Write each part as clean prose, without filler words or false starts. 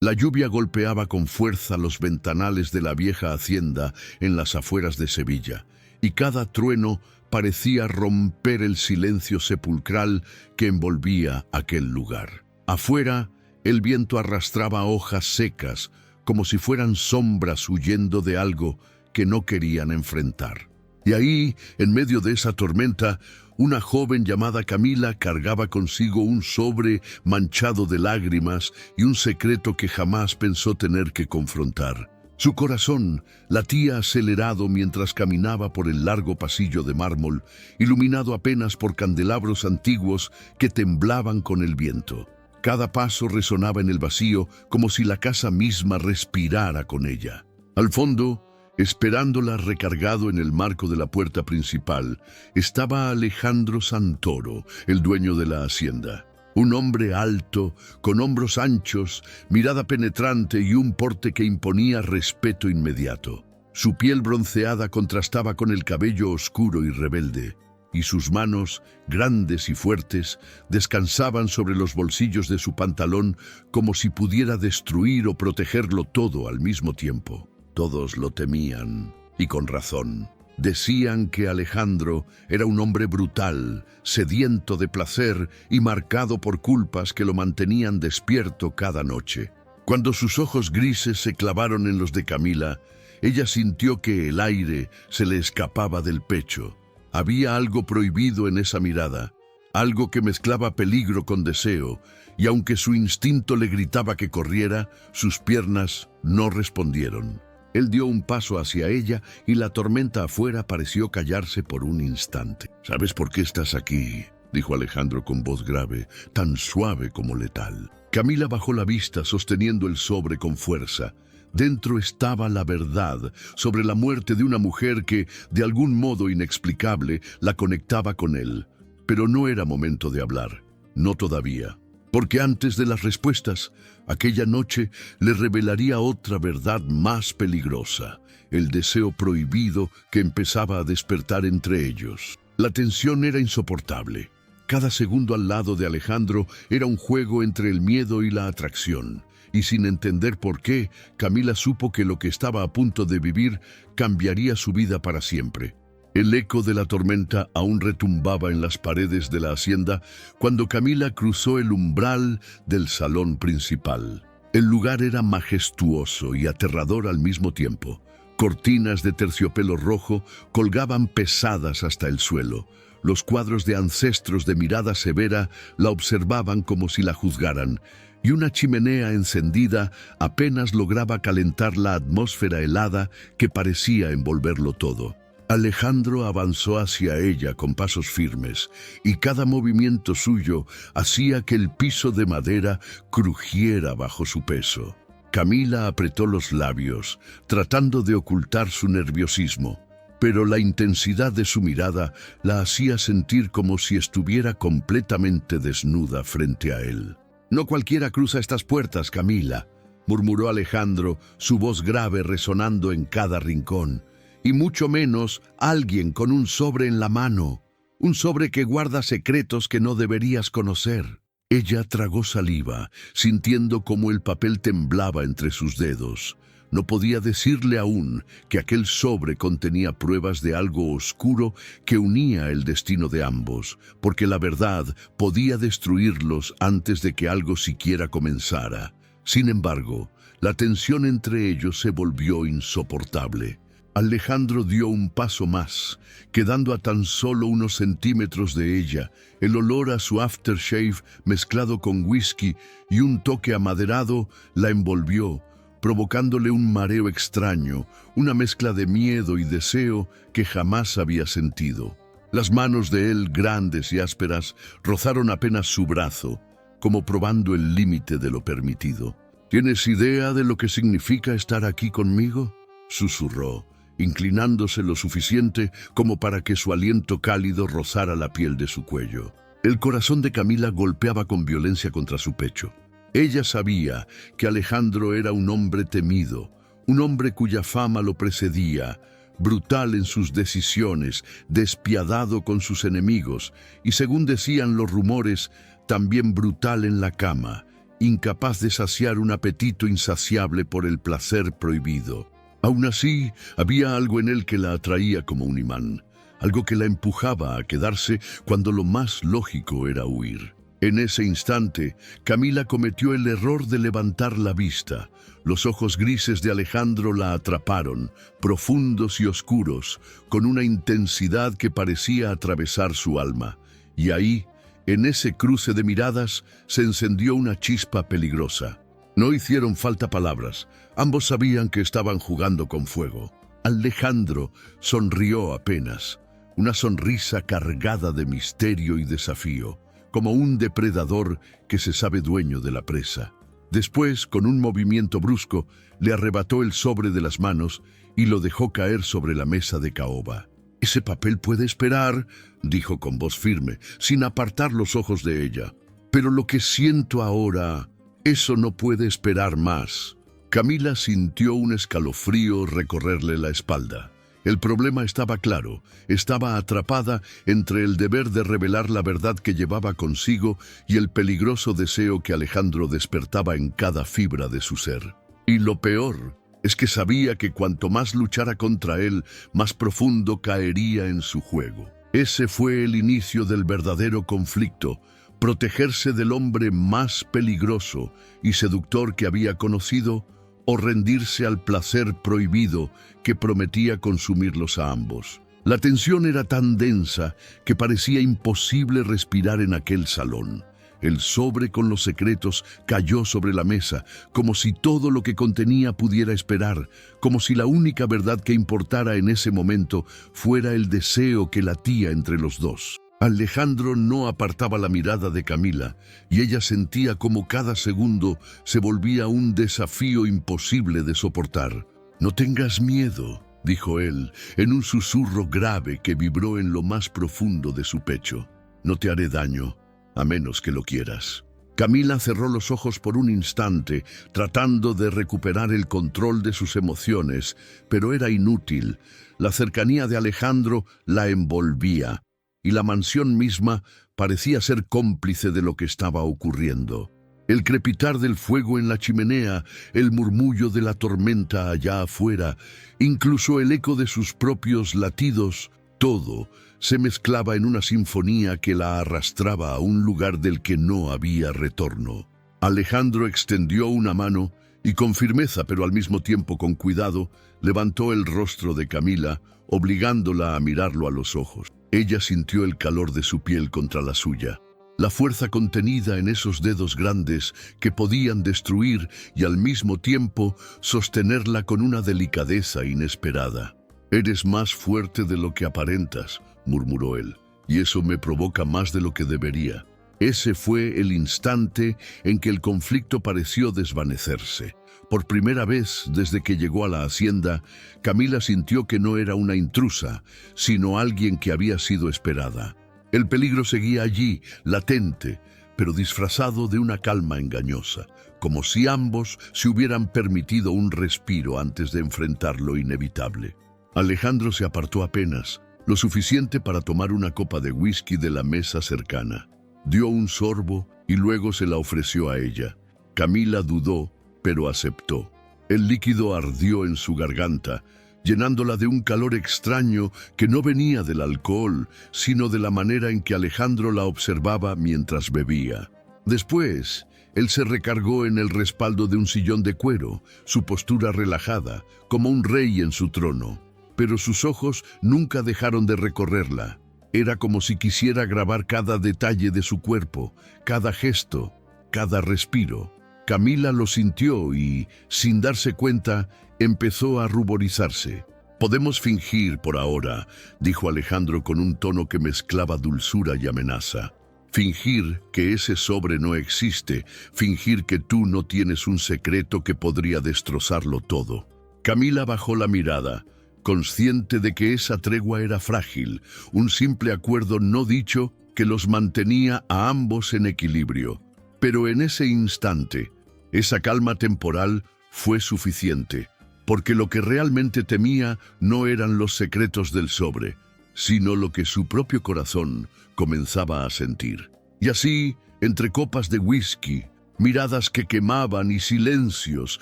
La lluvia golpeaba con fuerza los ventanales de la vieja hacienda en las afueras de Sevilla, y cada trueno parecía romper el silencio sepulcral que envolvía aquel lugar. Afuera, el viento arrastraba hojas secas, como si fueran sombras huyendo de algo que no querían enfrentar. Y ahí, en medio de esa tormenta, una joven llamada Camila cargaba consigo un sobre manchado de lágrimas y un secreto que jamás pensó tener que confrontar. Su corazón latía acelerado mientras caminaba por el largo pasillo de mármol, iluminado apenas por candelabros antiguos que temblaban con el viento. Cada paso resonaba en el vacío como si la casa misma respirara con ella. Al fondo, esperándola recargado en el marco de la puerta principal, estaba Alejandro Santoro, el dueño de la hacienda. Un hombre alto, con hombros anchos, mirada penetrante y un porte que imponía respeto inmediato. Su piel bronceada contrastaba con el cabello oscuro y rebelde, y sus manos, grandes y fuertes, descansaban sobre los bolsillos de su pantalón como si pudiera destruir o protegerlo todo al mismo tiempo. Todos lo temían, y con razón. Decían que Alejandro era un hombre brutal, sediento de placer y marcado por culpas que lo mantenían despierto cada noche. Cuando sus ojos grises se clavaron en los de Camila, ella sintió que el aire se le escapaba del pecho. Había algo prohibido en esa mirada, algo que mezclaba peligro con deseo, y aunque su instinto le gritaba que corriera, sus piernas no respondieron. Él dio un paso hacia ella y la tormenta afuera pareció callarse por un instante. «¿Sabes por qué estás aquí?», dijo Alejandro con voz grave, tan suave como letal. Camila bajó la vista sosteniendo el sobre con fuerza. Dentro estaba la verdad sobre la muerte de una mujer que, de algún modo inexplicable, la conectaba con él. Pero no era momento de hablar, no todavía. Porque antes de las respuestas, aquella noche le revelaría otra verdad más peligrosa, el deseo prohibido que empezaba a despertar entre ellos. La tensión era insoportable. Cada segundo al lado de Alejandro era un juego entre el miedo y la atracción. Y sin entender por qué, Camila supo que lo que estaba a punto de vivir cambiaría su vida para siempre. El eco de la tormenta aún retumbaba en las paredes de la hacienda cuando Camila cruzó el umbral del salón principal. El lugar era majestuoso y aterrador al mismo tiempo. Cortinas de terciopelo rojo colgaban pesadas hasta el suelo. Los cuadros de ancestros de mirada severa la observaban como si la juzgaran, y una chimenea encendida apenas lograba calentar la atmósfera helada que parecía envolverlo todo. Alejandro avanzó hacia ella con pasos firmes, y cada movimiento suyo hacía que el piso de madera crujiera bajo su peso. Camila apretó los labios, tratando de ocultar su nerviosismo, pero la intensidad de su mirada la hacía sentir como si estuviera completamente desnuda frente a él. «No cualquiera cruza estas puertas, Camila», murmuró Alejandro, su voz grave resonando en cada rincón. «Y mucho menos alguien con un sobre en la mano, un sobre que guarda secretos que no deberías conocer». Ella tragó saliva, sintiendo cómo el papel temblaba entre sus dedos. No podía decirle aún que aquel sobre contenía pruebas de algo oscuro que unía el destino de ambos, porque la verdad podía destruirlos antes de que algo siquiera comenzara. Sin embargo, la tensión entre ellos se volvió insoportable. Alejandro dio un paso más, quedando a tan solo unos centímetros de ella. El olor a su aftershave mezclado con whisky y un toque amaderado la envolvió, provocándole un mareo extraño, una mezcla de miedo y deseo que jamás había sentido. Las manos de él, grandes y ásperas, rozaron apenas su brazo, como probando el límite de lo permitido. «¿Tienes idea de lo que significa estar aquí conmigo?», susurró, inclinándose lo suficiente como para que su aliento cálido rozara la piel de su cuello. El corazón de Camila golpeaba con violencia contra su pecho. Ella sabía que Alejandro era un hombre temido, un hombre cuya fama lo precedía, brutal en sus decisiones, despiadado con sus enemigos y, según decían los rumores, también brutal en la cama, incapaz de saciar un apetito insaciable por el placer prohibido. Aún así, había algo en él que la atraía como un imán, algo que la empujaba a quedarse cuando lo más lógico era huir. En ese instante, Camila cometió el error de levantar la vista. Los ojos grises de Alejandro la atraparon, profundos y oscuros, con una intensidad que parecía atravesar su alma. Y ahí, en ese cruce de miradas, se encendió una chispa peligrosa. No hicieron falta palabras. Ambos sabían que estaban jugando con fuego. Alejandro sonrió apenas, una sonrisa cargada de misterio y desafío, como un depredador que se sabe dueño de la presa. Después, con un movimiento brusco, le arrebató el sobre de las manos y lo dejó caer sobre la mesa de caoba. «Ese papel puede esperar», dijo con voz firme, sin apartar los ojos de ella. «Pero lo que siento ahora, eso no puede esperar más». Camila sintió un escalofrío recorrerle la espalda. El problema estaba claro, estaba atrapada entre el deber de revelar la verdad que llevaba consigo y el peligroso deseo que Alejandro despertaba en cada fibra de su ser. Y lo peor es que sabía que cuanto más luchara contra él, más profundo caería en su juego. Ese fue el inicio del verdadero conflicto, protegerse del hombre más peligroso y seductor que había conocido, o rendirse al placer prohibido que prometía consumirlos a ambos. La tensión era tan densa que parecía imposible respirar en aquel salón. El sobre con los secretos cayó sobre la mesa, como si todo lo que contenía pudiera esperar, como si la única verdad que importara en ese momento fuera el deseo que latía entre los dos. Alejandro no apartaba la mirada de Camila, y ella sentía como cada segundo se volvía un desafío imposible de soportar. «No tengas miedo», dijo él, en un susurro grave que vibró en lo más profundo de su pecho. «No te haré daño, a menos que lo quieras». Camila cerró los ojos por un instante, tratando de recuperar el control de sus emociones, pero era inútil. La cercanía de Alejandro la envolvía, y la mansión misma parecía ser cómplice de lo que estaba ocurriendo. El crepitar del fuego en la chimenea, el murmullo de la tormenta allá afuera, incluso el eco de sus propios latidos, todo se mezclaba en una sinfonía que la arrastraba a un lugar del que no había retorno. Alejandro extendió una mano y con firmeza, pero al mismo tiempo con cuidado, levantó el rostro de Camila, obligándola a mirarlo a los ojos. Ella sintió el calor de su piel contra la suya, la fuerza contenida en esos dedos grandes que podían destruir y al mismo tiempo sostenerla con una delicadeza inesperada. «Eres más fuerte de lo que aparentas», murmuró él, «y eso me provoca más de lo que debería». Ese fue el instante en que el conflicto pareció desvanecerse. Por primera vez desde que llegó a la hacienda, Camila sintió que no era una intrusa, sino alguien que había sido esperada. El peligro seguía allí, latente, pero disfrazado de una calma engañosa, como si ambos se hubieran permitido un respiro antes de enfrentar lo inevitable. Alejandro se apartó apenas, lo suficiente para tomar una copa de whisky de la mesa cercana. Dio un sorbo y luego se la ofreció a ella. Camila dudó, pero aceptó. El líquido ardió en su garganta, llenándola de un calor extraño que no venía del alcohol, sino de la manera en que Alejandro la observaba mientras bebía. Después, él se recargó en el respaldo de un sillón de cuero, su postura relajada, como un rey en su trono. Pero sus ojos nunca dejaron de recorrerla. Era como si quisiera grabar cada detalle de su cuerpo, cada gesto, cada respiro. Camila lo sintió y, sin darse cuenta, empezó a ruborizarse. «Podemos fingir por ahora», dijo Alejandro con un tono que mezclaba dulzura y amenaza. «Fingir que ese sobre no existe, fingir que tú no tienes un secreto que podría destrozarlo todo». Camila bajó la mirada, consciente de que esa tregua era frágil, un simple acuerdo no dicho que los mantenía a ambos en equilibrio. Pero en ese instante, esa calma temporal fue suficiente, porque lo que realmente temía no eran los secretos del sobre, sino lo que su propio corazón comenzaba a sentir. Y así, entre copas de whisky, Miradas que quemaban y silencios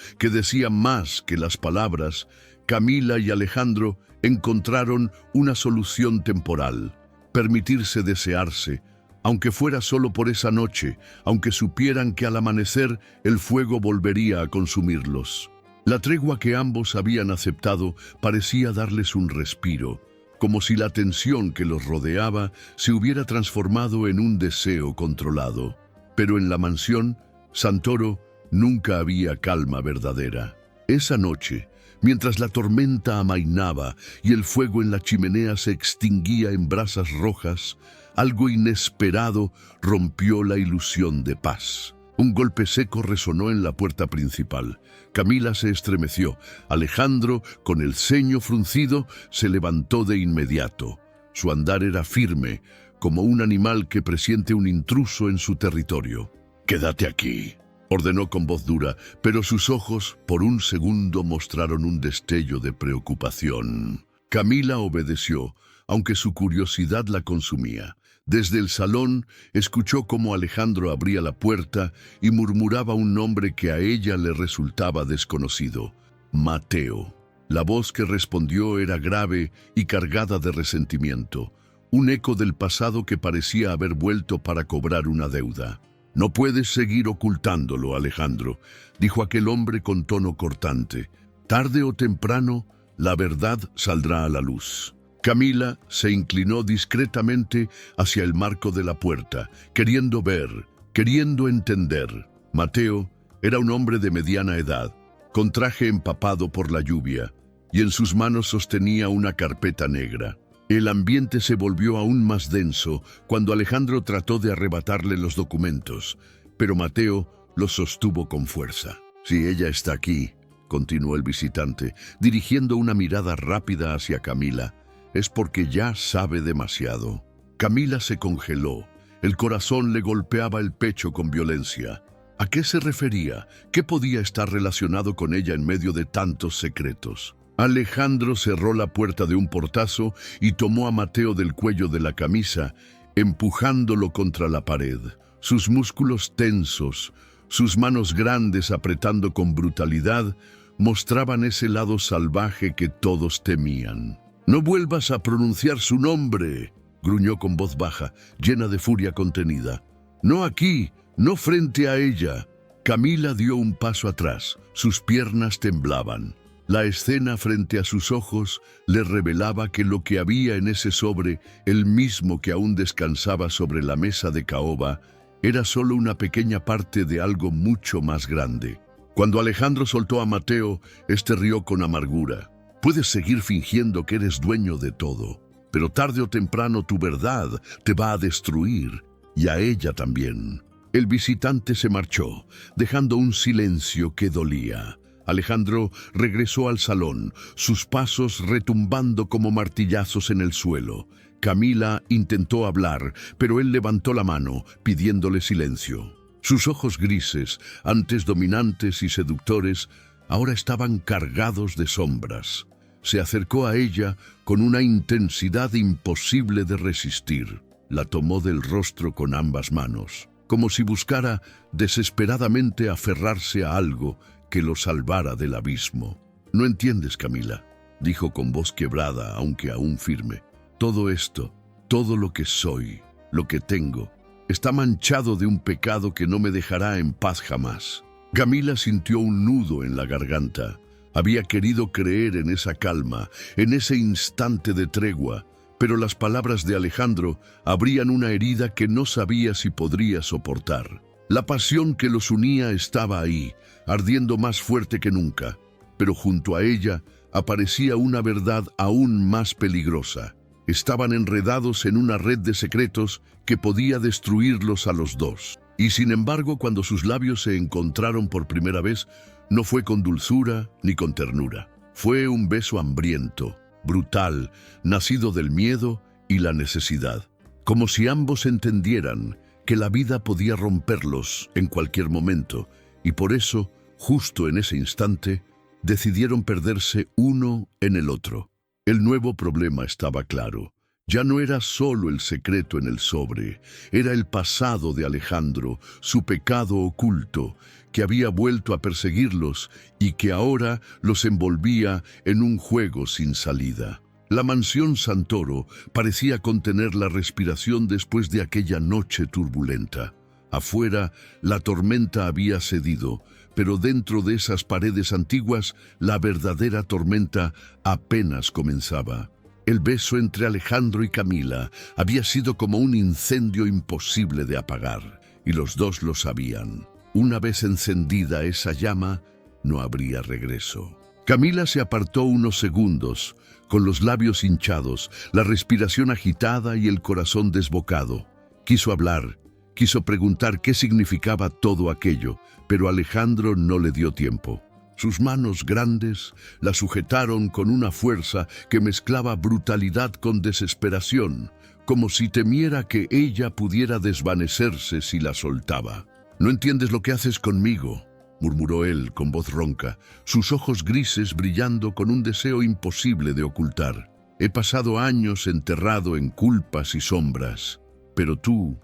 que decían más que las palabras. Camila y Alejandro encontraron una solución temporal: permitirse desearse, aunque fuera solo por esa noche, aunque supieran que al amanecer el fuego volvería a consumirlos. La tregua que ambos habían aceptado parecía darles un respiro, como si la tensión que los rodeaba se hubiera transformado en un deseo controlado. Pero en la mansión Santoro nunca había calma verdadera. Esa noche, mientras la tormenta amainaba y el fuego en la chimenea se extinguía en brasas rojas, algo inesperado rompió la ilusión de paz. Un golpe seco resonó en la puerta principal. Camila se estremeció. Alejandro, con el ceño fruncido, se levantó de inmediato. Su andar era firme, como un animal que presiente un intruso en su territorio. «Quédate aquí», ordenó con voz dura, pero sus ojos, por un segundo, mostraron un destello de preocupación. Camila obedeció, aunque su curiosidad la consumía. Desde el salón escuchó cómo Alejandro abría la puerta y murmuraba un nombre que a ella le resultaba desconocido: Mateo. La voz que respondió era grave y cargada de resentimiento, un eco del pasado que parecía haber vuelto para cobrar una deuda. «No puedes seguir ocultándolo, Alejandro», dijo aquel hombre con tono cortante. «Tarde o temprano, la verdad saldrá a la luz». Camila se inclinó discretamente hacia el marco de la puerta, queriendo ver, queriendo entender. Mateo era un hombre de mediana edad, con traje empapado por la lluvia, y en sus manos sostenía una carpeta negra. El ambiente se volvió aún más denso cuando Alejandro trató de arrebatarle los documentos, pero Mateo los sostuvo con fuerza. «Si ella está aquí», continuó el visitante, dirigiendo una mirada rápida hacia Camila, «es porque ya sabe demasiado». Camila se congeló. El corazón le golpeaba el pecho con violencia. ¿A qué se refería? ¿Qué podía estar relacionado con ella en medio de tantos secretos? Alejandro cerró la puerta de un portazo y tomó a Mateo del cuello de la camisa, empujándolo contra la pared. Sus músculos tensos, sus manos grandes apretando con brutalidad, mostraban ese lado salvaje que todos temían. «No vuelvas a pronunciar su nombre», gruñó con voz baja, llena de furia contenida. «No aquí, no frente a ella». Camila dio un paso atrás. Sus piernas temblaban. La escena frente a sus ojos le revelaba que lo que había en ese sobre, el mismo que aún descansaba sobre la mesa de caoba, era solo una pequeña parte de algo mucho más grande. Cuando Alejandro soltó a Mateo, este rió con amargura. «Puedes seguir fingiendo que eres dueño de todo, pero tarde o temprano tu verdad te va a destruir, y a ella también». El visitante se marchó, dejando un silencio que dolía. Alejandro regresó al salón, sus pasos retumbando como martillazos en el suelo. Camila intentó hablar, pero él levantó la mano, pidiéndole silencio. Sus ojos grises, antes dominantes y seductores, ahora estaban cargados de sombras. Se acercó a ella con una intensidad imposible de resistir. La tomó del rostro con ambas manos, como si buscara desesperadamente aferrarse a algo que lo salvara del abismo. «No entiendes, Camila», dijo con voz quebrada, aunque aún firme. «Todo esto, todo lo que soy, lo que tengo, está manchado de un pecado que no me dejará en paz jamás». Camila sintió un nudo en la garganta. Había querido creer en esa calma, en ese instante de tregua, pero las palabras de Alejandro abrían una herida que no sabía si podría soportar. La pasión que los unía estaba ahí, ardiendo más fuerte que nunca, pero junto a ella aparecía una verdad aún más peligrosa. Estaban enredados en una red de secretos que podía destruirlos a los dos. Y sin embargo, cuando sus labios se encontraron por primera vez, no fue con dulzura ni con ternura. Fue un beso hambriento, brutal, nacido del miedo y la necesidad. Como si ambos entendieran que la vida podía romperlos en cualquier momento, y por eso, justo en ese instante, decidieron perderse uno en el otro. El nuevo problema estaba claro. Ya no era solo el secreto en el sobre, era el pasado de Alejandro, su pecado oculto, que había vuelto a perseguirlos y que ahora los envolvía en un juego sin salida. La mansión Santoro parecía contener la respiración después de aquella noche turbulenta. Afuera, la tormenta había cedido, pero dentro de esas paredes antiguas, la verdadera tormenta apenas comenzaba. El beso entre Alejandro y Camila había sido como un incendio imposible de apagar, y los dos lo sabían. Una vez encendida esa llama, no habría regreso. Camila se apartó unos segundos, con los labios hinchados, la respiración agitada y el corazón desbocado. Quiso hablar, quiso preguntar qué significaba todo aquello, pero Alejandro no le dio tiempo. Sus manos grandes la sujetaron con una fuerza que mezclaba brutalidad con desesperación, como si temiera que ella pudiera desvanecerse si la soltaba. «No entiendes lo que haces conmigo», murmuró él con voz ronca, sus ojos grises brillando con un deseo imposible de ocultar. «He pasado años enterrado en culpas y sombras, pero tú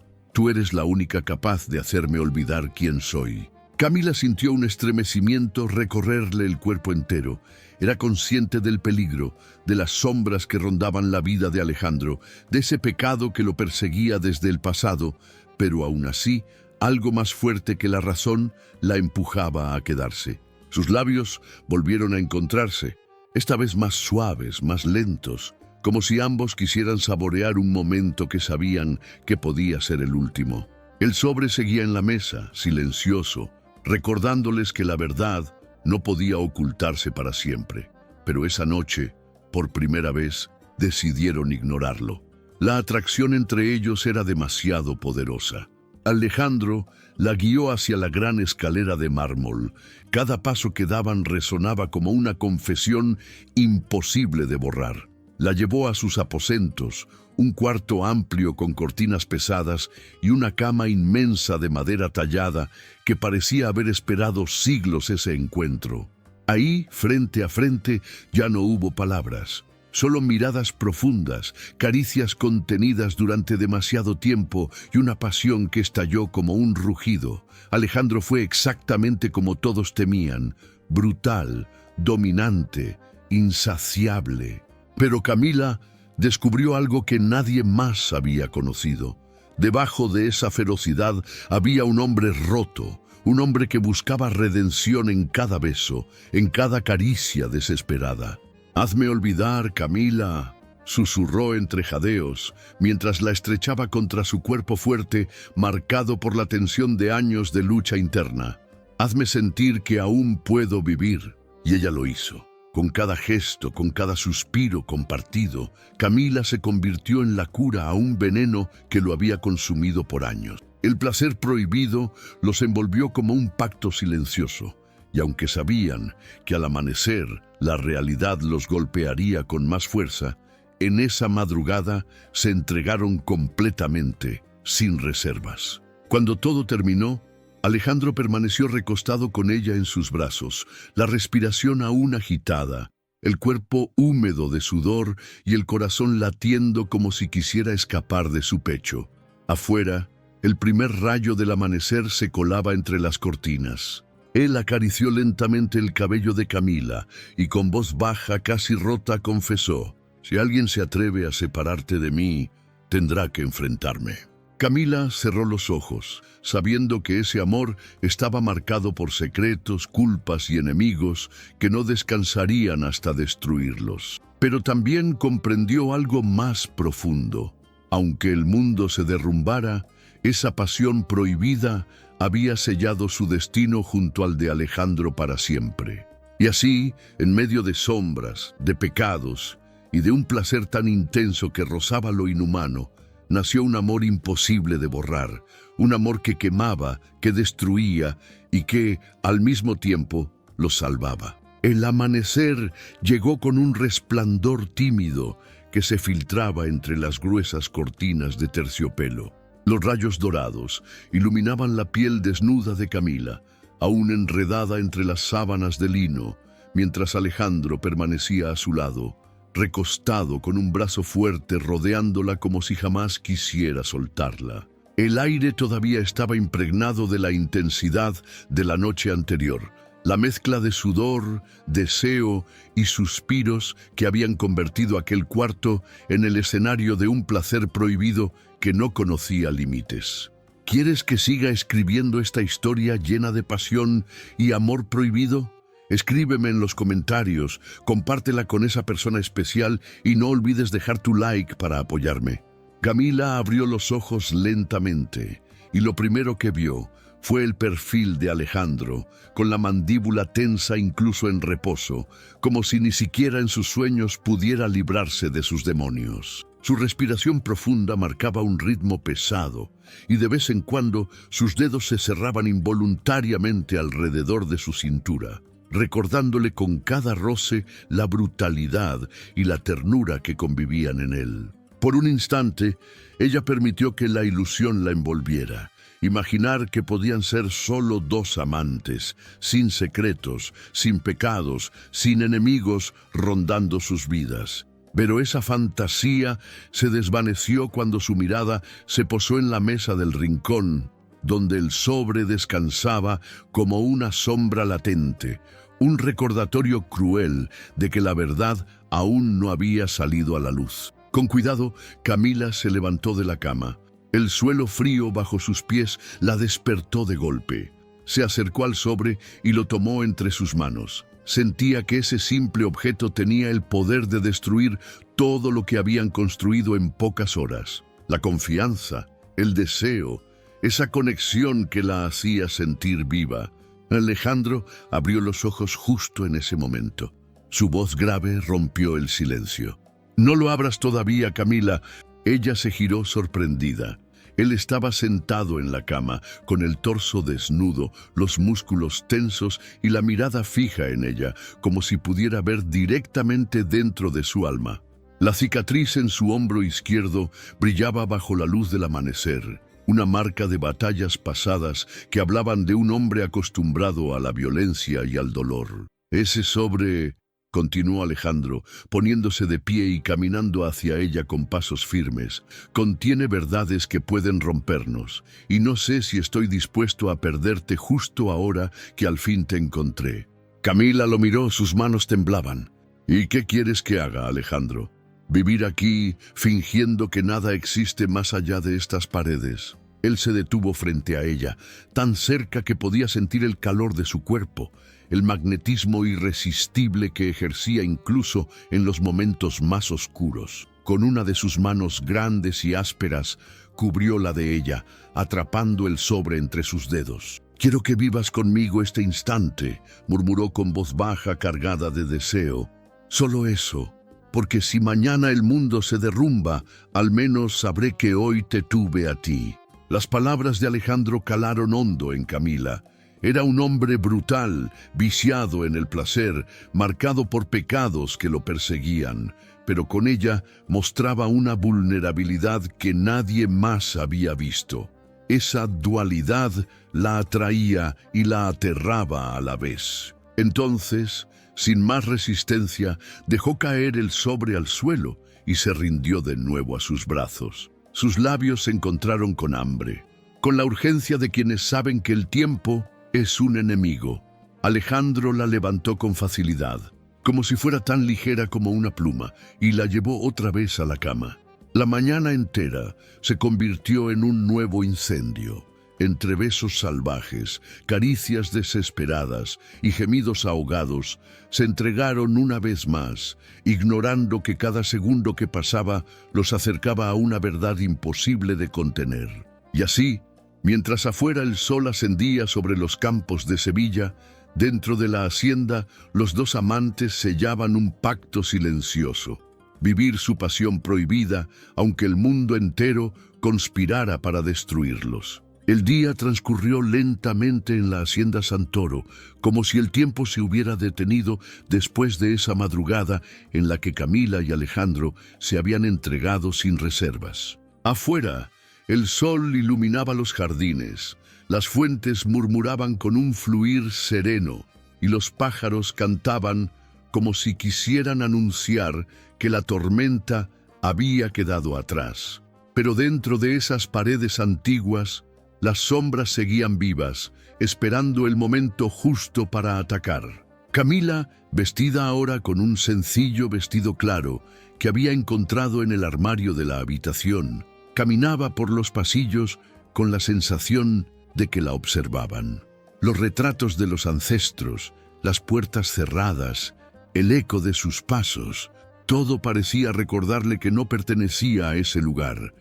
eres la única capaz de hacerme olvidar quién soy». Camila sintió un estremecimiento recorrerle el cuerpo entero. Era consciente del peligro, de las sombras que rondaban la vida de Alejandro, de ese pecado que lo perseguía desde el pasado, pero aún así, algo más fuerte que la razón la empujaba a quedarse. Sus labios volvieron a encontrarse, esta vez más suaves, más lentos, como si ambos quisieran saborear un momento que sabían que podía ser el último. El sobre seguía en la mesa, silencioso, recordándoles que la verdad no podía ocultarse para siempre. Pero esa noche, por primera vez, decidieron ignorarlo. La atracción entre ellos era demasiado poderosa. Alejandro la guió hacia la gran escalera de mármol. Cada paso que daban resonaba como una confesión imposible de borrar. La llevó a sus aposentos, un cuarto amplio con cortinas pesadas y una cama inmensa de madera tallada que parecía haber esperado siglos ese encuentro. Ahí, frente a frente, ya no hubo palabras, solo miradas profundas, caricias contenidas durante demasiado tiempo y una pasión que estalló como un rugido. Alejandro fue exactamente como todos temían, brutal, dominante, insaciable. Pero Camila descubrió algo que nadie más había conocido. Debajo de esa ferocidad había un hombre roto, un hombre que buscaba redención en cada beso, en cada caricia desesperada. «Hazme olvidar, Camila», susurró entre jadeos, mientras la estrechaba contra su cuerpo fuerte, marcado por la tensión de años de lucha interna. «Hazme sentir que aún puedo vivir». Y ella lo hizo. Con cada gesto, con cada suspiro compartido, Camila se convirtió en la cura a un veneno que lo había consumido por años. El placer prohibido los envolvió como un pacto silencioso, y aunque sabían que al amanecer la realidad los golpearía con más fuerza, en esa madrugada se entregaron completamente, sin reservas. Cuando todo terminó, Alejandro permaneció recostado con ella en sus brazos, la respiración aún agitada, el cuerpo húmedo de sudor y el corazón latiendo como si quisiera escapar de su pecho. Afuera, el primer rayo del amanecer se colaba entre las cortinas. Él acarició lentamente el cabello de Camila y con voz baja, casi rota, confesó: «Si alguien se atreve a separarte de mí, tendrá que enfrentarme». Camila cerró los ojos, sabiendo que ese amor estaba marcado por secretos, culpas y enemigos que no descansarían hasta destruirlos. Pero también comprendió algo más profundo. Aunque el mundo se derrumbara, esa pasión prohibida había sellado su destino junto al de Alejandro para siempre. Y así, en medio de sombras, de pecados y de un placer tan intenso que rozaba lo inhumano, nació un amor imposible de borrar, un amor que quemaba, que destruía y que, al mismo tiempo, los salvaba. El amanecer llegó con un resplandor tímido que se filtraba entre las gruesas cortinas de terciopelo. Los rayos dorados iluminaban la piel desnuda de Camila, aún enredada entre las sábanas de lino, mientras Alejandro permanecía a su lado, recostado con un brazo fuerte rodeándola como si jamás quisiera soltarla. El aire todavía estaba impregnado de la intensidad de la noche anterior, la mezcla de sudor, deseo y suspiros que habían convertido aquel cuarto en el escenario de un placer prohibido que no conocía límites. ¿Quieres que siga escribiendo esta historia llena de pasión y amor prohibido? Escríbeme en los comentarios, compártela con esa persona especial y no olvides dejar tu like para apoyarme. Camila abrió los ojos lentamente y lo primero que vio fue el perfil de Alejandro, con la mandíbula tensa incluso en reposo, como si ni siquiera en sus sueños pudiera librarse de sus demonios. Su respiración profunda marcaba un ritmo pesado, y de vez en cuando sus dedos se cerraban involuntariamente alrededor de su cintura, recordándole con cada roce la brutalidad y la ternura que convivían en él. Por un instante, ella permitió que la ilusión la envolviera. Imaginar que podían ser solo dos amantes, sin secretos, sin pecados, sin enemigos rondando sus vidas. Pero esa fantasía se desvaneció cuando su mirada se posó en la mesa del rincón, donde el sobre descansaba como una sombra latente, un recordatorio cruel de que la verdad aún no había salido a la luz. Con cuidado, Camila se levantó de la cama. El suelo frío bajo sus pies la despertó de golpe. Se acercó al sobre y lo tomó entre sus manos. Sentía que ese simple objeto tenía el poder de destruir todo lo que habían construido en pocas horas. La confianza, el deseo, esa conexión que la hacía sentir viva. Alejandro abrió los ojos justo en ese momento. Su voz grave rompió el silencio. «No lo abras todavía, Camila». Ella se giró sorprendida. Él estaba sentado en la cama, con el torso desnudo, los músculos tensos y la mirada fija en ella, como si pudiera ver directamente dentro de su alma. La cicatriz en su hombro izquierdo brillaba bajo la luz del amanecer, una marca de batallas pasadas que hablaban de un hombre acostumbrado a la violencia y al dolor. Ese sobre... continuó Alejandro, poniéndose de pie y caminando hacia ella con pasos firmes. Contiene verdades que pueden rompernos, y no sé si estoy dispuesto a perderte justo ahora que al fin te encontré. Camila lo miró, sus manos temblaban. ¿Y qué quieres que haga, Alejandro? ¿Vivir aquí fingiendo que nada existe más allá de estas paredes? Él se detuvo frente a ella, tan cerca que podía sentir el calor de su cuerpo, el magnetismo irresistible que ejercía incluso en los momentos más oscuros. Con una de sus manos grandes y ásperas, cubrió la de ella, atrapando el sobre entre sus dedos. «Quiero que vivas conmigo este instante», murmuró con voz baja cargada de deseo. «Solo eso, porque si mañana el mundo se derrumba, al menos sabré que hoy te tuve a ti». Las palabras de Alejandro calaron hondo en Camila. Era un hombre brutal, viciado en el placer, marcado por pecados que lo perseguían, pero con ella mostraba una vulnerabilidad que nadie más había visto. Esa dualidad la atraía y la aterraba a la vez. Entonces, sin más resistencia, dejó caer el sobre al suelo y se rindió de nuevo a sus brazos. Sus labios se encontraron con hambre, con la urgencia de quienes saben que el tiempo es un enemigo. Alejandro la levantó con facilidad, como si fuera tan ligera como una pluma, y la llevó otra vez a la cama. La mañana entera se convirtió en un nuevo incendio. Entre besos salvajes, caricias desesperadas y gemidos ahogados, se entregaron una vez más, ignorando que cada segundo que pasaba los acercaba a una verdad imposible de contener. Y así, mientras afuera el sol ascendía sobre los campos de Sevilla, dentro de la hacienda los dos amantes sellaban un pacto silencioso: vivir su pasión prohibida, aunque el mundo entero conspirara para destruirlos. El día transcurrió lentamente en la hacienda Santoro, como si el tiempo se hubiera detenido después de esa madrugada en la que Camila y Alejandro se habían entregado sin reservas. Afuera, el sol iluminaba los jardines, las fuentes murmuraban con un fluir sereno y los pájaros cantaban como si quisieran anunciar que la tormenta había quedado atrás. Pero dentro de esas paredes antiguas, las sombras seguían vivas, esperando el momento justo para atacar. Camila, vestida ahora con un sencillo vestido claro que había encontrado en el armario de la habitación, caminaba por los pasillos con la sensación de que la observaban. Los retratos de los ancestros, las puertas cerradas, el eco de sus pasos, todo parecía recordarle que no pertenecía a ese lugar.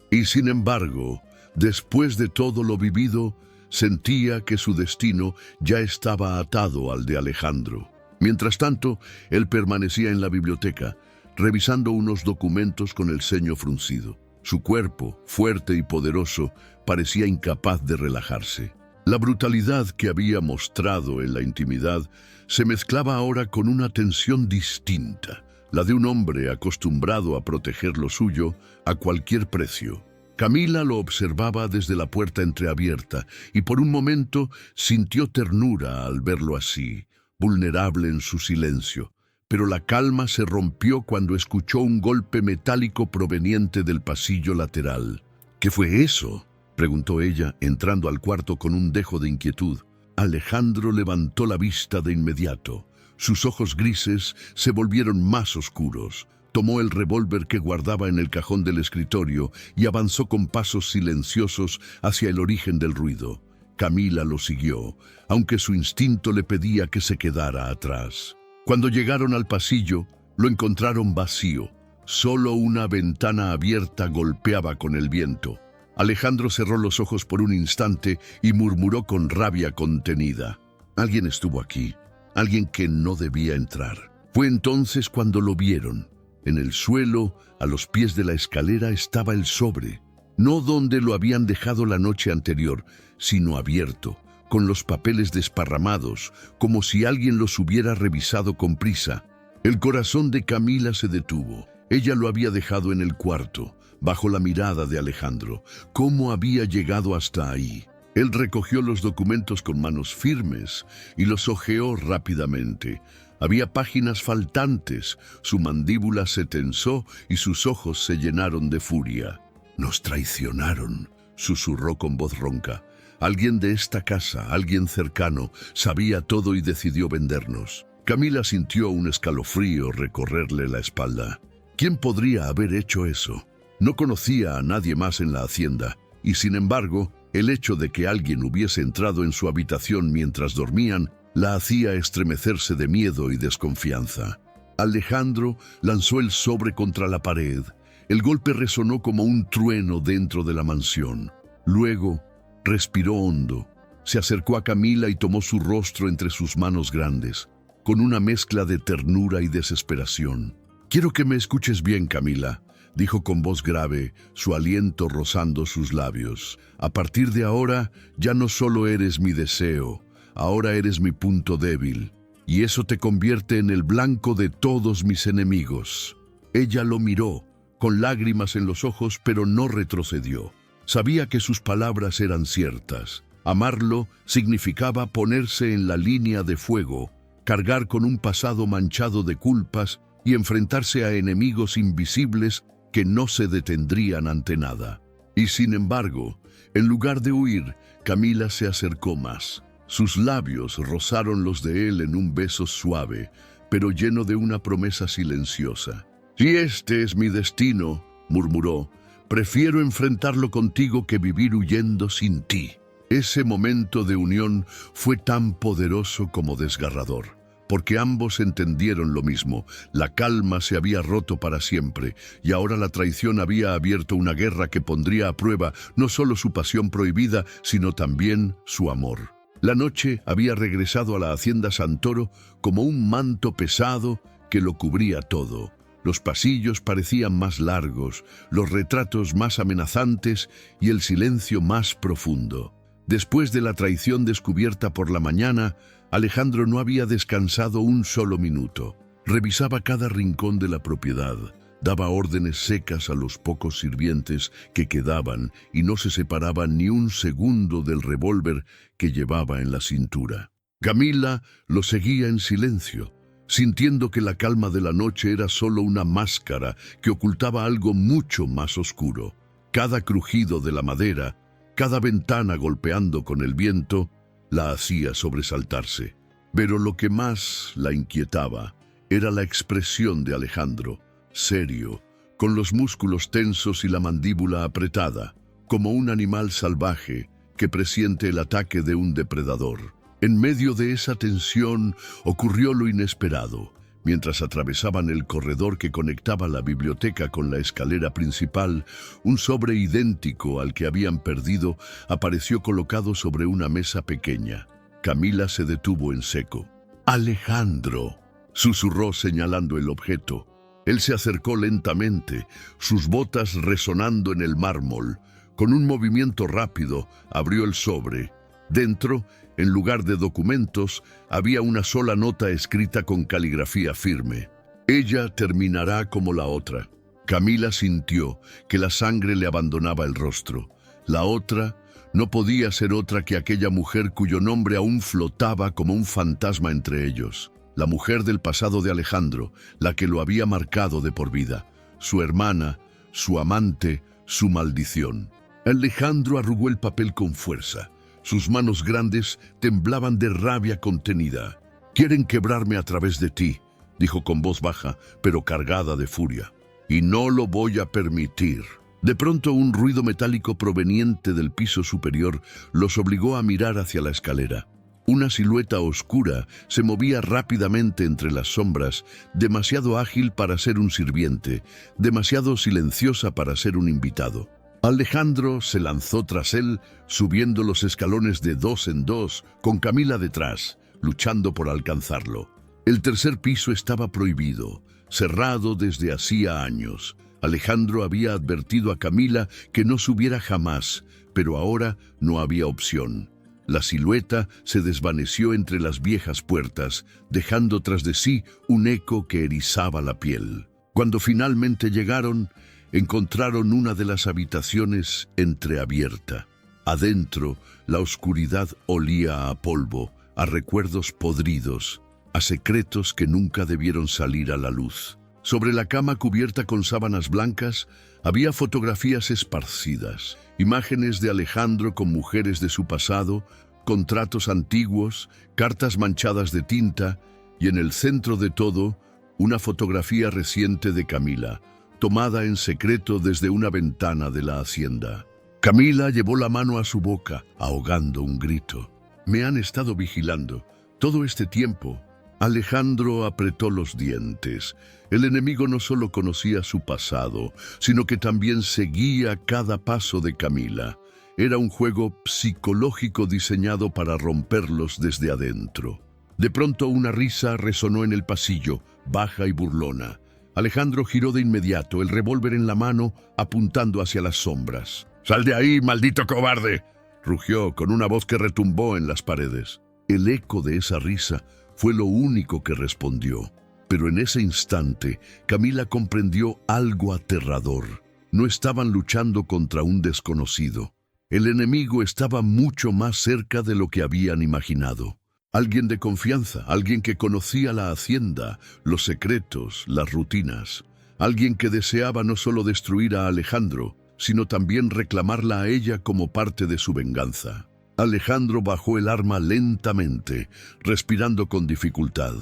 Y sin embargo, después de todo lo vivido, sentía que su destino ya estaba atado al de Alejandro. Mientras tanto, él permanecía en la biblioteca, revisando unos documentos con el ceño fruncido. Su cuerpo, fuerte y poderoso, parecía incapaz de relajarse. La brutalidad que había mostrado en la intimidad se mezclaba ahora con una tensión distinta, la de un hombre acostumbrado a proteger lo suyo a cualquier precio. Camila lo observaba desde la puerta entreabierta y por un momento sintió ternura al verlo así, vulnerable en su silencio. Pero la calma se rompió cuando escuchó un golpe metálico proveniente del pasillo lateral. ¿Qué fue eso?, preguntó ella, entrando al cuarto con un dejo de inquietud. Alejandro levantó la vista de inmediato. Sus ojos grises se volvieron más oscuros. Tomó el revólver que guardaba en el cajón del escritorio y avanzó con pasos silenciosos hacia el origen del ruido. Camila lo siguió, aunque su instinto le pedía que se quedara atrás. Cuando llegaron al pasillo, lo encontraron vacío. Solo una ventana abierta golpeaba con el viento. Alejandro cerró los ojos por un instante y murmuró con rabia contenida. Alguien estuvo aquí, alguien que no debía entrar. Fue entonces cuando lo vieron. En el suelo, a los pies de la escalera, estaba el sobre. No donde lo habían dejado la noche anterior, sino abierto, con los papeles desparramados, como si alguien los hubiera revisado con prisa. El corazón de Camila se detuvo. Ella lo había dejado en el cuarto, bajo la mirada de Alejandro. ¿Cómo había llegado hasta ahí? Él recogió los documentos con manos firmes y los hojeó rápidamente. Había páginas faltantes, su mandíbula se tensó y sus ojos se llenaron de furia. «Nos traicionaron», susurró con voz ronca. «Alguien de esta casa, alguien cercano, sabía todo y decidió vendernos». Camila sintió un escalofrío recorrerle la espalda. ¿Quién podría haber hecho eso? No conocía a nadie más en la hacienda, y sin embargo, el hecho de que alguien hubiese entrado en su habitación mientras dormían la hacía estremecerse de miedo y desconfianza. Alejandro lanzó el sobre contra la pared. El golpe resonó como un trueno dentro de la mansión. Luego, respiró hondo. Se acercó a Camila y tomó su rostro entre sus manos grandes, con una mezcla de ternura y desesperación. «Quiero que me escuches bien, Camila», dijo con voz grave, su aliento rozando sus labios. «A partir de ahora, ya no solo eres mi deseo, ahora eres mi punto débil, y eso te convierte en el blanco de todos mis enemigos». Ella lo miró, con lágrimas en los ojos, pero no retrocedió. Sabía que sus palabras eran ciertas. Amarlo significaba ponerse en la línea de fuego, cargar con un pasado manchado de culpas y enfrentarse a enemigos invisibles que no se detendrían ante nada. Y sin embargo, en lugar de huir, Camila se acercó más. Sus labios rozaron los de él en un beso suave, pero lleno de una promesa silenciosa. «Si este es mi destino», murmuró, «prefiero enfrentarlo contigo que vivir huyendo sin ti». Ese momento de unión fue tan poderoso como desgarrador, porque ambos entendieron lo mismo. La calma se había roto para siempre, y ahora la traición había abierto una guerra que pondría a prueba no solo su pasión prohibida, sino también su amor. La noche había regresado a la hacienda Santoro como un manto pesado que lo cubría todo. Los pasillos parecían más largos, los retratos más amenazantes y el silencio más profundo. Después de la traición descubierta por la mañana, Alejandro no había descansado un solo minuto. Revisaba cada rincón de la propiedad, daba órdenes secas a los pocos sirvientes que quedaban y no se separaba ni un segundo del revólver que llevaba en la cintura. Camila lo seguía en silencio, sintiendo que la calma de la noche era solo una máscara que ocultaba algo mucho más oscuro. Cada crujido de la madera, cada ventana golpeando con el viento, la hacía sobresaltarse. Pero lo que más la inquietaba era la expresión de Alejandro, serio, con los músculos tensos y la mandíbula apretada, como un animal salvaje que presiente el ataque de un depredador. En medio de esa tensión ocurrió lo inesperado. Mientras atravesaban el corredor que conectaba la biblioteca con la escalera principal, un sobre idéntico al que habían perdido apareció colocado sobre una mesa pequeña. Camila se detuvo en seco. «Alejandro», susurró señalando el objeto. Él se acercó lentamente, sus botas resonando en el mármol. Con un movimiento rápido, abrió el sobre. Dentro, en lugar de documentos, había una sola nota escrita con caligrafía firme. «Ella terminará como la otra». Camila sintió que la sangre le abandonaba el rostro. La otra no podía ser otra que aquella mujer cuyo nombre aún flotaba como un fantasma entre ellos. La mujer del pasado de Alejandro, la que lo había marcado de por vida. Su hermana, su amante, su maldición. Alejandro arrugó el papel con fuerza. Sus manos grandes temblaban de rabia contenida. «Quieren quebrarme a través de ti», dijo con voz baja, pero cargada de furia. «Y no lo voy a permitir». De pronto un ruido metálico proveniente del piso superior los obligó a mirar hacia la escalera. Una silueta oscura se movía rápidamente entre las sombras, demasiado ágil para ser un sirviente, demasiado silenciosa para ser un invitado. Alejandro se lanzó tras él, subiendo los escalones de dos en dos, con Camila detrás, luchando por alcanzarlo. El tercer piso estaba prohibido, cerrado desde hacía años. Alejandro había advertido a Camila que no subiera jamás, pero ahora no había opción. La silueta se desvaneció entre las viejas puertas, dejando tras de sí un eco que erizaba la piel. Cuando finalmente llegaron, encontraron una de las habitaciones entreabierta. Adentro, la oscuridad olía a polvo, a recuerdos podridos, a secretos que nunca debieron salir a la luz. Sobre la cama cubierta con sábanas blancas, había fotografías esparcidas, imágenes de Alejandro con mujeres de su pasado, contratos antiguos, cartas manchadas de tinta, y en el centro de todo, una fotografía reciente de Camila, tomada en secreto desde una ventana de la hacienda. Camila llevó la mano a su boca, ahogando un grito. «Me han estado vigilando todo este tiempo». Alejandro apretó los dientes. El enemigo no solo conocía su pasado, sino que también seguía cada paso de Camila. Era un juego psicológico diseñado para romperlos desde adentro. De pronto una risa resonó en el pasillo, baja y burlona. Alejandro giró de inmediato, el revólver en la mano, apuntando hacia las sombras. «¡Sal de ahí, maldito cobarde!», rugió con una voz que retumbó en las paredes. El eco de esa risa fue lo único que respondió. Pero en ese instante, Camila comprendió algo aterrador. No estaban luchando contra un desconocido. El enemigo estaba mucho más cerca de lo que habían imaginado. Alguien de confianza, alguien que conocía la hacienda, los secretos, las rutinas. Alguien que deseaba no solo destruir a Alejandro, sino también reclamarla a ella como parte de su venganza. Alejandro bajó el arma lentamente, respirando con dificultad.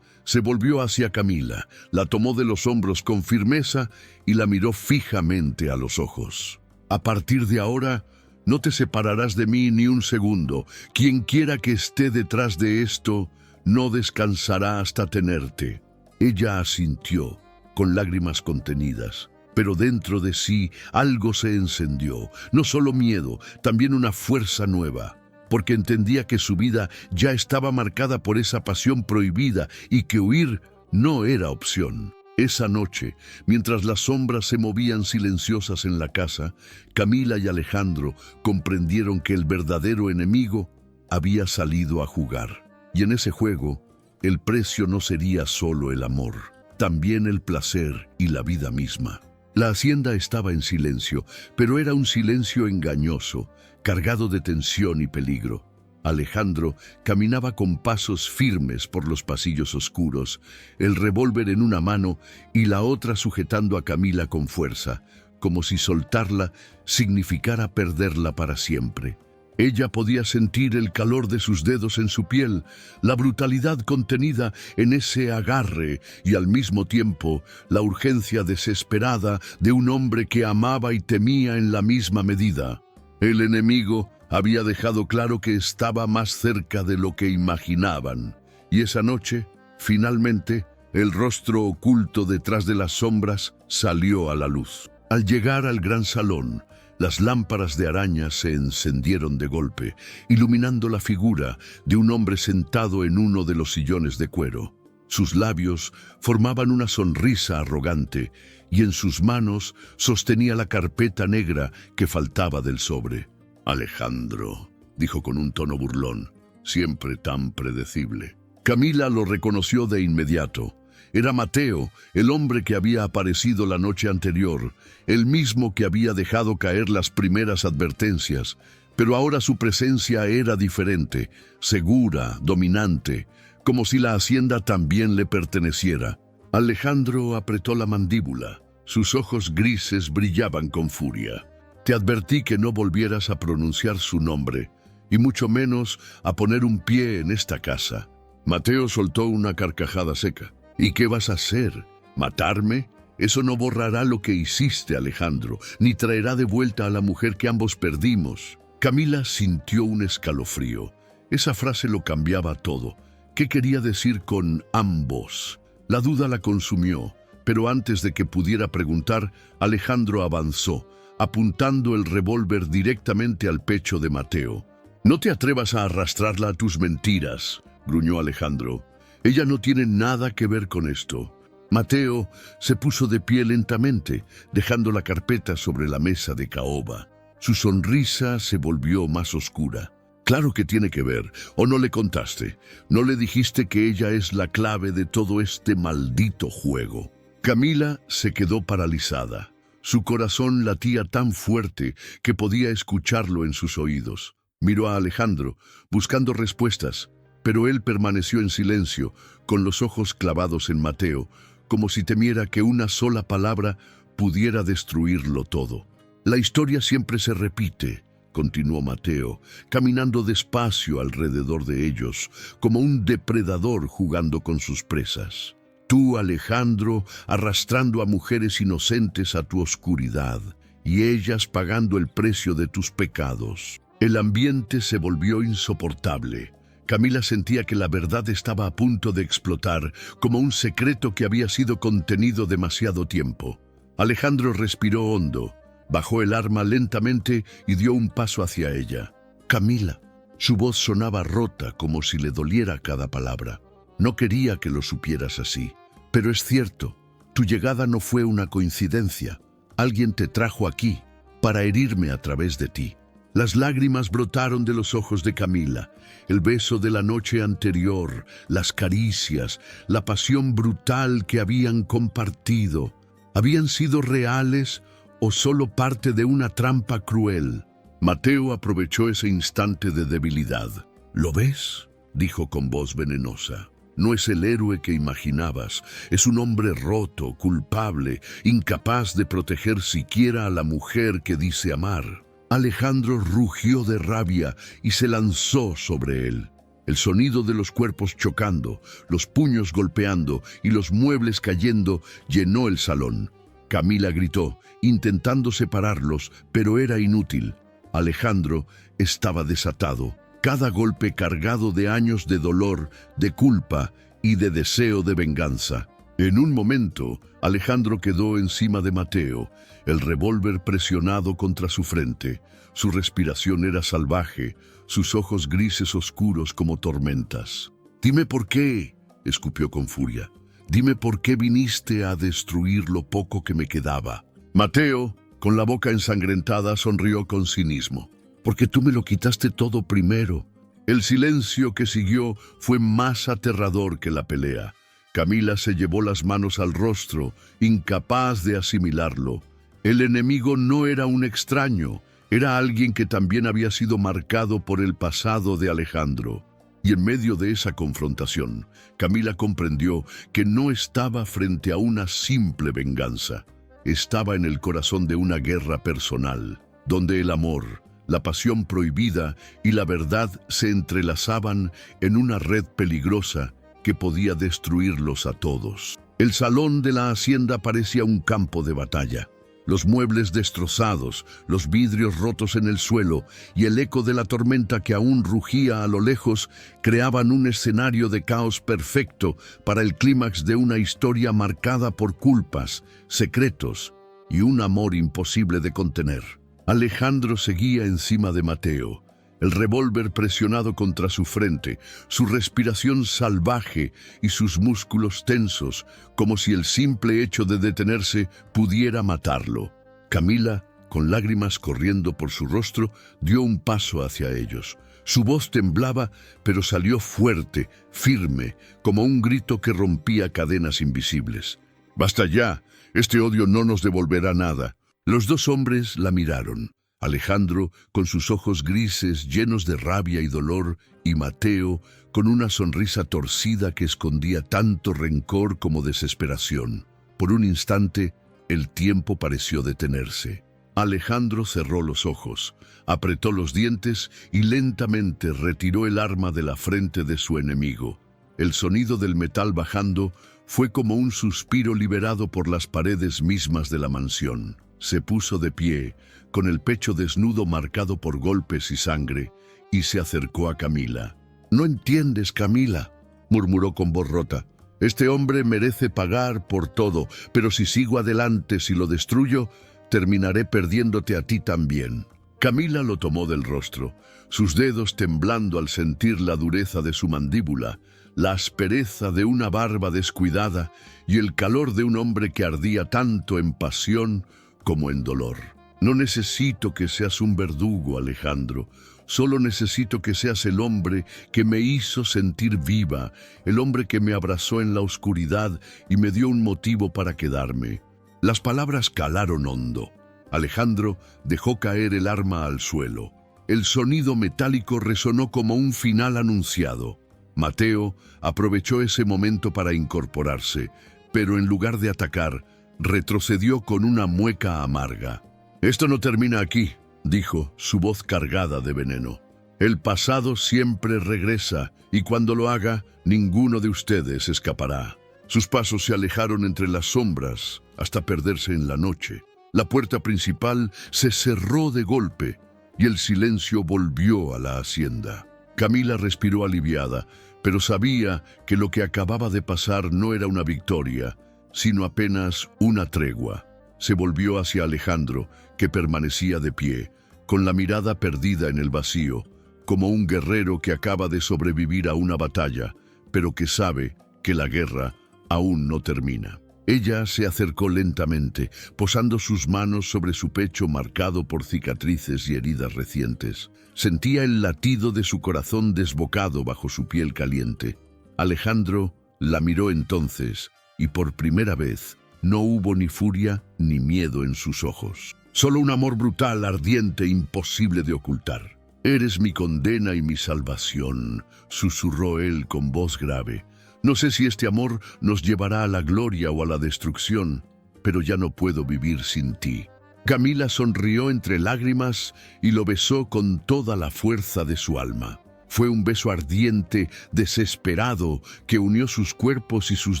Se volvió hacia Camila, la tomó de los hombros con firmeza y la miró fijamente a los ojos. «A partir de ahora, no te separarás de mí ni un segundo. Quien quiera que esté detrás de esto, no descansará hasta tenerte». Ella asintió, con lágrimas contenidas. Pero dentro de sí algo se encendió, no solo miedo, también una fuerza nueva. Porque entendía que su vida ya estaba marcada por esa pasión prohibida y que huir no era opción. Esa noche, mientras las sombras se movían silenciosas en la casa, Camila y Alejandro comprendieron que el verdadero enemigo había salido a jugar. Y en ese juego, el precio no sería solo el amor, también el placer y la vida misma. La hacienda estaba en silencio, pero era un silencio engañoso, cargado de tensión y peligro. Alejandro caminaba con pasos firmes por los pasillos oscuros, el revólver en una mano y la otra sujetando a Camila con fuerza, como si soltarla significara perderla para siempre. Ella podía sentir el calor de sus dedos en su piel, la brutalidad contenida en ese agarre y al mismo tiempo la urgencia desesperada de un hombre que amaba y temía en la misma medida. El enemigo había dejado claro que estaba más cerca de lo que imaginaban, y esa noche, finalmente, el rostro oculto detrás de las sombras salió a la luz. Al llegar al gran salón, las lámparas de araña se encendieron de golpe, iluminando la figura de un hombre sentado en uno de los sillones de cuero. Sus labios formaban una sonrisa arrogante y en sus manos sostenía la carpeta negra que faltaba del sobre. «Alejandro», dijo con un tono burlón, «siempre tan predecible». Camila lo reconoció de inmediato. Era Mateo, el hombre que había aparecido la noche anterior, el mismo que había dejado caer las primeras advertencias, pero ahora su presencia era diferente, segura, dominante, como si la hacienda también le perteneciera. Alejandro apretó la mandíbula, sus ojos grises brillaban con furia. «Te advertí que no volvieras a pronunciar su nombre, y mucho menos a poner un pie en esta casa». Mateo soltó una carcajada seca. «¿Y qué vas a hacer? ¿Matarme? Eso no borrará lo que hiciste, Alejandro, ni traerá de vuelta a la mujer que ambos perdimos». Camila sintió un escalofrío. Esa frase lo cambiaba todo. ¿Qué quería decir con ambos? La duda la consumió, pero antes de que pudiera preguntar, Alejandro avanzó, apuntando el revólver directamente al pecho de Mateo. «No te atrevas a arrastrarla a tus mentiras», gruñó Alejandro. «Ella no tiene nada que ver con esto». Mateo se puso de pie lentamente, dejando la carpeta sobre la mesa de caoba. Su sonrisa se volvió más oscura. «Claro que tiene que ver, ¿o no le contaste? ¿No le dijiste que ella es la clave de todo este maldito juego?» Camila se quedó paralizada. Su corazón latía tan fuerte que podía escucharlo en sus oídos. Miró a Alejandro, buscando respuestas, pero él permaneció en silencio, con los ojos clavados en Mateo, como si temiera que una sola palabra pudiera destruirlo todo. «La historia siempre se repite», continuó Mateo, caminando despacio alrededor de ellos, como un depredador jugando con sus presas. «Tú, Alejandro, arrastrando a mujeres inocentes a tu oscuridad, y ellas pagando el precio de tus pecados». El ambiente se volvió insoportable. Camila sentía que la verdad estaba a punto de explotar, como un secreto que había sido contenido demasiado tiempo. Alejandro respiró hondo, bajó el arma lentamente y dio un paso hacia ella. «Camila». Su voz sonaba rota, como si le doliera cada palabra. «No quería que lo supieras así, pero es cierto, tu llegada no fue una coincidencia. Alguien te trajo aquí, para herirme a través de ti». Las lágrimas brotaron de los ojos de Camila. El beso de la noche anterior, las caricias, la pasión brutal que habían compartido, ¿habían sido reales o solo parte de una trampa cruel? Mateo aprovechó ese instante de debilidad. «¿Lo ves?», dijo con voz venenosa. «No es el héroe que imaginabas. Es un hombre roto, culpable, incapaz de proteger siquiera a la mujer que dice amar». Alejandro rugió de rabia y se lanzó sobre él. El sonido de los cuerpos chocando, los puños golpeando y los muebles cayendo llenó el salón. Camila gritó, intentando separarlos, pero era inútil. Alejandro estaba desatado, cada golpe cargado de años de dolor, de culpa y de deseo de venganza. En un momento, Alejandro quedó encima de Mateo, el revólver presionado contra su frente. Su respiración era salvaje, sus ojos grises oscuros como tormentas. «Dime por qué», escupió con furia. «Dime por qué viniste a destruir lo poco que me quedaba». Mateo, con la boca ensangrentada, sonrió con cinismo. «Porque tú me lo quitaste todo primero». El silencio que siguió fue más aterrador que la pelea. Camila se llevó las manos al rostro, incapaz de asimilarlo. El enemigo no era un extraño, Era alguien que también había sido marcado por el pasado de Alejandro. Y en medio de esa confrontación, Camila comprendió que no estaba frente a una simple venganza. Estaba en el corazón de una guerra personal, donde el amor, la pasión prohibida y la verdad se entrelazaban en una red peligrosa que podía destruirlos a todos. El salón de la hacienda parecía un campo de batalla. Los muebles destrozados, los vidrios rotos en el suelo y el eco de la tormenta que aún rugía a lo lejos creaban un escenario de caos perfecto para el clímax de una historia marcada por culpas, secretos y un amor imposible de contener. Alejandro seguía encima de Mateo, el revólver presionado contra su frente, su respiración salvaje y sus músculos tensos, como si el simple hecho de detenerse pudiera matarlo. Camila, con lágrimas corriendo por su rostro, dio un paso hacia ellos. Su voz temblaba, pero salió fuerte, firme, como un grito que rompía cadenas invisibles. «Basta ya, este odio no nos devolverá nada». Los dos hombres la miraron. Alejandro, con sus ojos grises llenos de rabia y dolor, y Mateo, con una sonrisa torcida que escondía tanto rencor como desesperación. Por un instante, el tiempo pareció detenerse. Alejandro cerró los ojos, apretó los dientes y lentamente retiró el arma de la frente de su enemigo. El sonido del metal bajando fue como un suspiro liberado por las paredes mismas de la mansión. Se puso de pie, con el pecho desnudo marcado por golpes y sangre, y se acercó a Camila. «No entiendes, Camila», murmuró con voz rota. «Este hombre merece pagar por todo, pero si sigo adelante, si lo destruyo, terminaré perdiéndote a ti también». Camila lo tomó del rostro, sus dedos temblando al sentir la dureza de su mandíbula, la aspereza de una barba descuidada y el calor de un hombre que ardía tanto en pasión como en dolor. «No necesito que seas un verdugo, Alejandro. Solo necesito que seas el hombre que me hizo sentir viva, el hombre que me abrazó en la oscuridad y me dio un motivo para quedarme». Las palabras calaron hondo. Alejandro dejó caer el arma al suelo. El sonido metálico resonó como un final anunciado. Mateo aprovechó ese momento para incorporarse, pero en lugar de atacar, retrocedió con una mueca amarga. «Esto no termina aquí», dijo, su voz cargada de veneno. «El pasado siempre regresa, y cuando lo haga, ninguno de ustedes escapará». Sus pasos se alejaron entre las sombras hasta perderse en la noche. La puerta principal se cerró de golpe, y el silencio volvió a la hacienda. Camila respiró aliviada, pero sabía que lo que acababa de pasar no era una victoria, sino apenas una tregua. Se volvió hacia Alejandro, que permanecía de pie, con la mirada perdida en el vacío, como un guerrero que acaba de sobrevivir a una batalla, pero que sabe que la guerra aún no termina. Ella se acercó lentamente, posando sus manos sobre su pecho marcado por cicatrices y heridas recientes. Sentía el latido de su corazón desbocado bajo su piel caliente. Alejandro la miró entonces, y por primera vez no hubo ni furia ni miedo en sus ojos. Solo un amor brutal, ardiente, imposible de ocultar. «Eres mi condena y mi salvación», susurró él con voz grave. «No sé si este amor nos llevará a la gloria o a la destrucción, pero ya no puedo vivir sin ti». Camila sonrió entre lágrimas y lo besó con toda la fuerza de su alma. Fue un beso ardiente, desesperado, que unió sus cuerpos y sus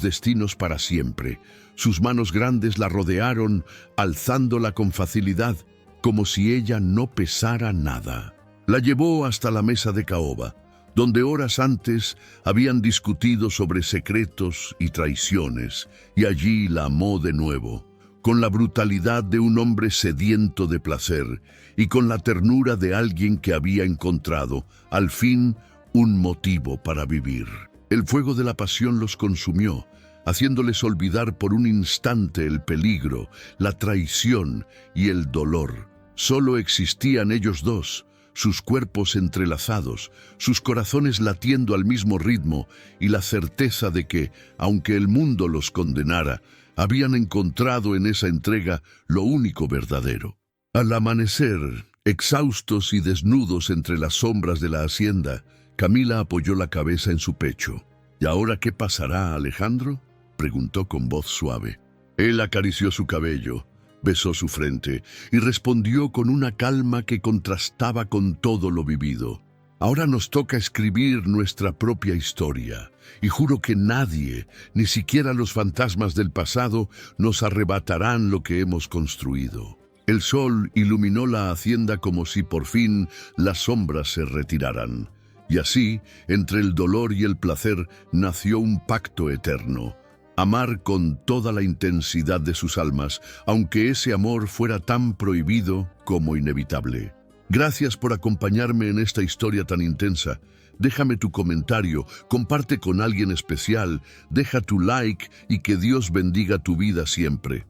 destinos para siempre. Sus manos grandes la rodearon, alzándola con facilidad, como si ella no pesara nada. La llevó hasta la mesa de caoba, donde horas antes habían discutido sobre secretos y traiciones, y allí la amó de nuevo, con la brutalidad de un hombre sediento de placer y con la ternura de alguien que había encontrado, al fin, un motivo para vivir. El fuego de la pasión los consumió, haciéndoles olvidar por un instante el peligro, la traición y el dolor. Solo existían ellos dos, sus cuerpos entrelazados, sus corazones latiendo al mismo ritmo y la certeza de que, aunque el mundo los condenara, habían encontrado en esa entrega lo único verdadero. Al amanecer, Exhaustos y desnudos entre las sombras de la hacienda, Camila apoyó la cabeza en su pecho. ¿Y ahora qué pasará, Alejandro?, preguntó con voz suave. Él acarició su cabello, besó su frente y respondió con una calma que contrastaba con todo lo vivido. Ahora nos toca escribir nuestra propia historia, y juro que nadie, ni siquiera los fantasmas del pasado, nos arrebatarán lo que hemos construido. El sol iluminó la hacienda como si por fin las sombras se retiraran. Y así, entre el dolor y el placer, nació un pacto eterno. Amar con toda la intensidad de sus almas, aunque ese amor fuera tan prohibido como inevitable. Gracias por acompañarme en esta historia tan intensa. Déjame tu comentario, comparte con alguien especial, deja tu like y que Dios bendiga tu vida siempre.